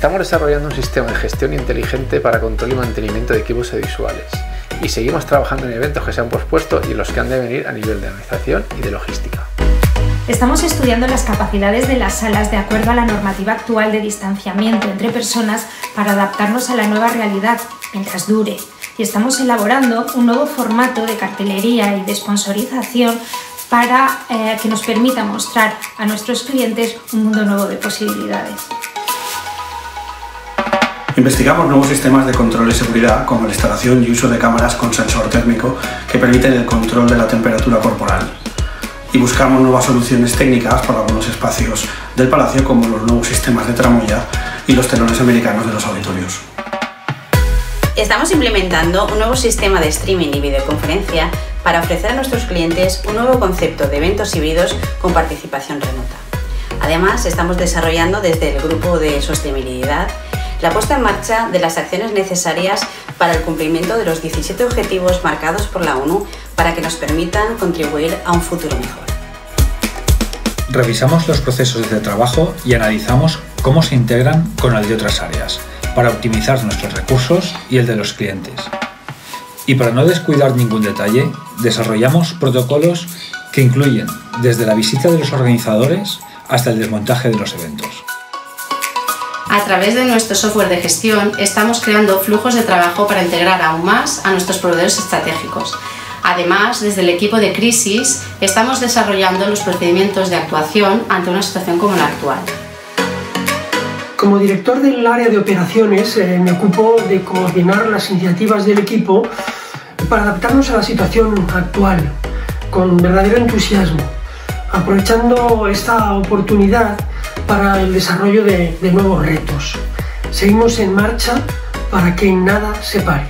Estamos desarrollando un sistema de gestión inteligente para control y mantenimiento de equipos audiovisuales y seguimos trabajando en eventos que se han pospuesto y en los que han de venir a nivel de organización y de logística. Estamos estudiando las capacidades de las salas de acuerdo a la normativa actual de distanciamiento entre personas para adaptarnos a la nueva realidad mientras dure. Y estamos elaborando un nuevo formato de cartelería y de sponsorización para que nos permita mostrar a nuestros clientes un mundo nuevo de posibilidades. Investigamos nuevos sistemas de control y seguridad, como la instalación y uso de cámaras con sensor térmico que permiten el control de la temperatura corporal. Y buscamos nuevas soluciones técnicas para algunos espacios del palacio, como los nuevos sistemas de tramoya y los telones americanos de los auditorios. Estamos implementando un nuevo sistema de streaming y videoconferencia para ofrecer a nuestros clientes un nuevo concepto de eventos híbridos con participación remota. Además, estamos desarrollando desde el grupo de sostenibilidad la puesta en marcha de las acciones necesarias para el cumplimiento de los 17 objetivos marcados por la ONU para que nos permitan contribuir a un futuro mejor. Revisamos los procesos de trabajo y analizamos cómo se integran con el de otras áreas, para optimizar nuestros recursos y el de los clientes. Y para no descuidar ningún detalle, desarrollamos protocolos que incluyen desde la visita de los organizadores hasta el desmontaje de los eventos. A través de nuestro software de gestión estamos creando flujos de trabajo para integrar aún más a nuestros proveedores estratégicos. Además, desde el equipo de crisis estamos desarrollando los procedimientos de actuación ante una situación como la actual. Como director del área de operaciones me ocupo de coordinar las iniciativas del equipo para adaptarnos a la situación actual con verdadero entusiasmo, aprovechando esta oportunidad para el desarrollo de nuevos retos. Seguimos en marcha para que nada se pare.